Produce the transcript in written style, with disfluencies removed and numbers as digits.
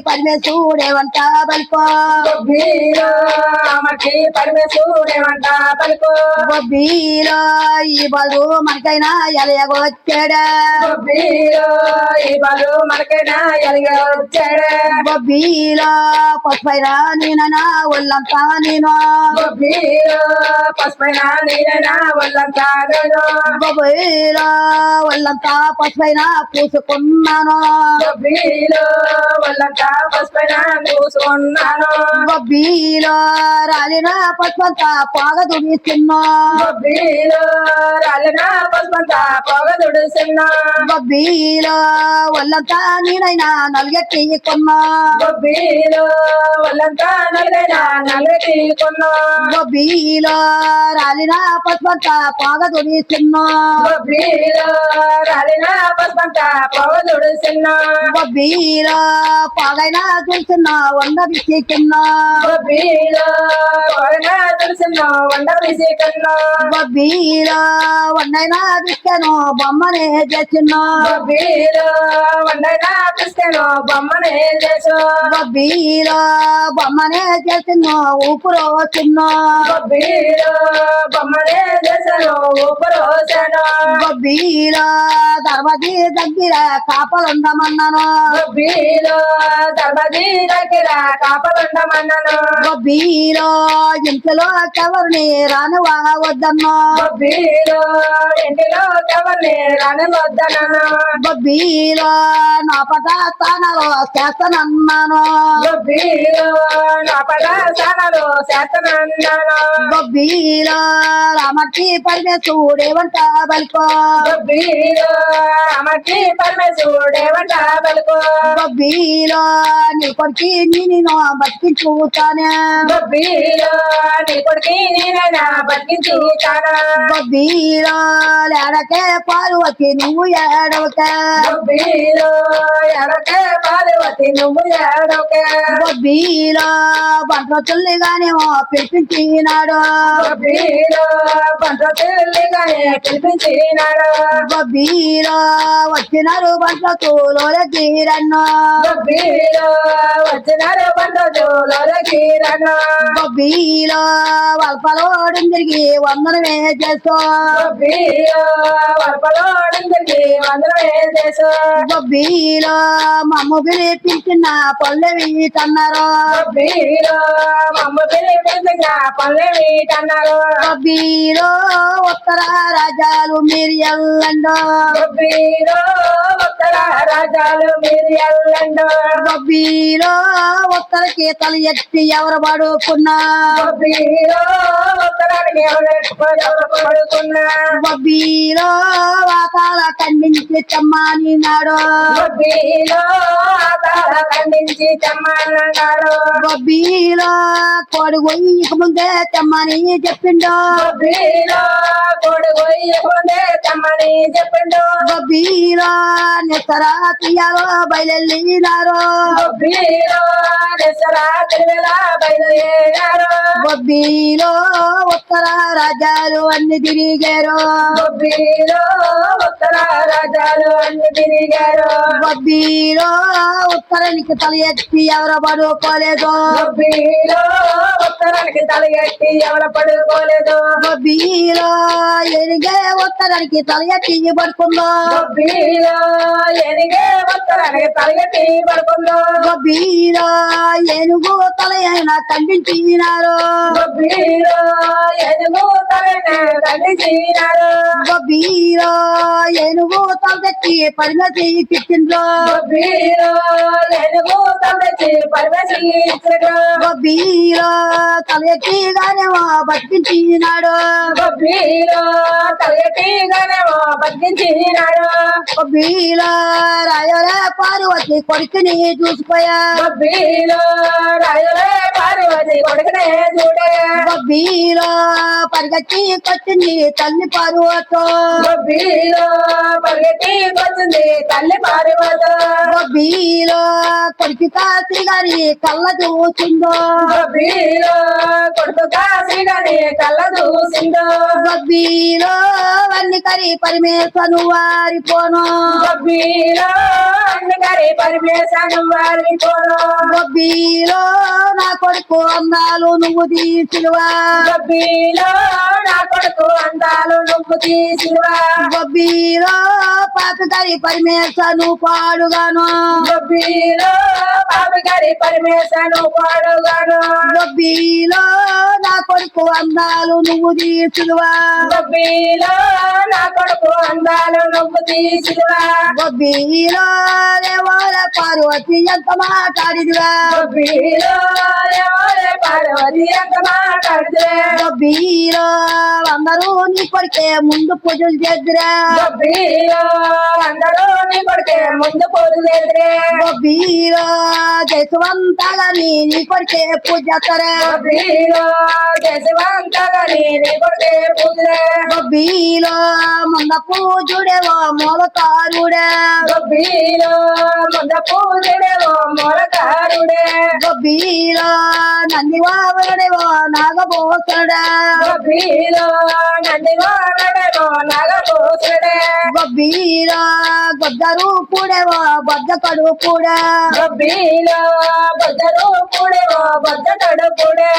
పరమేశూడేవంట బల్కో పరమేశూడేవంట పలుకో బొబ్బీలో ఈ బలు మనకైనా ఎలగొచ్చాడా ఈ బాలు మనకైనా ఎలగొచ్చాడా బొబ్బీలో పసుపైరా నేనైనా ఒళ్ళంతా నేను పసుపైన నీరైనా ఒళ్ళంతా నేను బొబ్బీలో ఒళ్ళంతా పసుపైన పూసుకున్నాను ఒళ్ళంతా పసుపైన పూసుకున్నాను బొబ్బీలో రాలిన పసుపంతా పోగ దుడిస్తున్నా రాలిన పసుపంతా పోగ దుడిస్తున్నా బొబ్బీలో ఒళ్ళంతా నేనైనా నలుగెట్టుకున్నా ఒళ్ళంతా నలుగైనా నలుగెట్టుకున్నా బొబ్బీలో రాలిన పసుపంతా పోగ దుడిస్తున్నా రాలిన పసుపంతా పోగ దుడిస్తున్నా బొబ్బీలో పొగైనా చూస్తున్నా వంద విసికున్నా బొబ్బీలో వండైనా బిస్కెను బొమ్మనే చేస్తున్నా బొమ్మనే చేసు బొబ్బీలో బొమ్మనే చేస్తున్నా ఊపురు వస్తున్నా బొమ్మనే చేశాను ఊపరు వచ్చాను బొబ్బీలో దర్వాజీ దగ్గర కాపలుండమన్నాను దర్వాజీ దగ్గర కాపలుండమన్నాను బొబ్బీలో ఇంట్లో ఎవరిని రానివా వద్దన్నా ఇంటిలో ఎవరిని రానివద్దన్నాను బొబ్బీలో నా పట స్థానాలు చేస్తానన్నాను నా పద స్థానాలు చేస్తానన్నాను బొబ్బీలో రామట్టి పరమేశూడేవంట బల్కో అమ్మకి పరమేశూడేవంట బలుకో బొబ్బీలో నీ కొడుకి నేను బతికించుతానే నీ కొడుకి నేనైనా బతికించుతానా బొబ్బీలో లేడకే పార్వతి నువ్వు ఏడవకే ఎడకే పార్వతి నువ్వు ఎడకే బొబ్బీలో బంట్ల చుల్లిగానేమో పిలిపించినాడు పంట తల్లిగానే పిలిపించినాడు బొబ్బీలో వచ్చినారు బంట్ల తూలోల గీరన్ను వచ్చినారు పంట జోలకిరను బొబ్బీలో వల్పలోడు తిరిగి వందనమే చేస్తూ వరపలోడిందరికి వందనమే చేసు బొబ్బీలో మమ్మ పిలిపించిన పల్లెవి తన్నారు మమ్మ పిలిపించిన పల్లె వీటన్నారు బొబ్బీలో ఉత్తర రాజాలు మీరు ఎల్లండో ఉత్తర రాజాలు మీరు ఎల్లండు బొబ్బీలో ఉత్తర గీతలు ఎత్తి ఎవరు పడుకున్నా ఉత్తరానికి ఎవరు పడుకున్నా బొబ్బీలో వాతాల ఖండించి చెమ్మాని నాడు ఖండించి చెమ్మన్నాడు బొబ్బీలో కోడి గొయ్యకు ముందే చెమ్మని చెప్పిండు కొడుకు ఇవ్వకుందే చెమ్మని చెప్పిండు బొబ్బీలో నిసరా తీయాలో బయలునారు రాత్రి వేళ బయలుదేరారు బొబ్బీలో ఉత్తర రాజాలు అన్ని తిరిగారు ఉత్తర రాజాలు అన్ని తిరిగారు బొబ్బీలో ఉత్తరానికి తల ఎత్తి ఎవరు పడుకోలేదు ఉత్తరానికి తలగట్టి ఎవరు పడుకోలేదు బొబ్బీలో ఎనిగే ఉత్తరానికి తల ఎత్తి పడుకుందో ఎనిగే ఉత్తరానికి తలగట్టి పడుకుందో బొబ్బీలో ఏనుగు తల అయినా ఖండించినారు ఎనుగు తలని ఖండించినారు బొబ్బీలో ఏనుగు తల తెచ్చి పరిణతి ఇచ్చిండ్రు ఎనుగు తలచి పరివేశి ఇచ్చాడు బొబ్బీలో తల ఎత్తిగానేమో బతికించినాడు తలగట్టిగానేమో బతికించినాడు బొబ్బీలో రాయలే పార్వతి కొడుకుని చూసిపోయా రాజులే పార్వతి కొడుకునే చూడే బొబ్బీలో పరిగెత్తి కొచ్చింది తల్లి పార్వతో పరిగెత్తి వచ్చింది తల్లి పార్వతో బొబ్బీలో కొడుకు కాసి గారి కళ్ళ చూసిందో కొడుకు కాసి గారి కళ్ళ చూసిందో గొబ్బిలో వన్నికరి పరమేశను వారిపోను గొబ్బిలో అన్నగారి పరమేశను వారి పోను గొబ్బిలో నా కొడుకు అందాలు నువ్వు తీసివా గొబ్బిలో నా కొడుకు అందాలు నువ్వు తీసివా గొబ్బిలో పాపకరి పరమేశను పాడుగాను గొబ్బిలో పాపగారి పరమేశను పాడుగాను గొబ్బిలో నా కొడుకు అందాలు నువ్వు తీసివా గొబ్బిలో నా కొడుకు అందాలు నువ్వు తీసివా గొబ్బిలో దేవాల పార్వతి ఎంత మాట్లాడిదివా గొబ్బిలో ఎవరే పార్వతి ఎంత మాట్లాడితే గొబ్బిలో అందరూ నీ కొడుకే ముందు పూజలు చేద్దురా గొబ్బిలో అందరూ నీ కొడుకే ముందు పూజ చేద్దరే గొబ్బిలో దేశమంతగా నీ కొడుకే పూజ చేస్తారా గొబ్బిలో దేశవంతగా నీ కొడుకే పూజలే గొబ్బిలో మొన్న పూజుడేవో మూలకారుడే గొబ్బిలో ముంద పూజడేవో మొలకారుడే గొబ్బిలో నంది వావరుడేవో నాగభూషణుడా గొబ్బిలో నందివాడేవో నాగభూషుడే గొబ్బిలో గొద్ద రూపుడేవో బొద్ద కడుపుడా గొబ్బిలో బొద్దరు పూడేవో బొద్ద తడుపుడే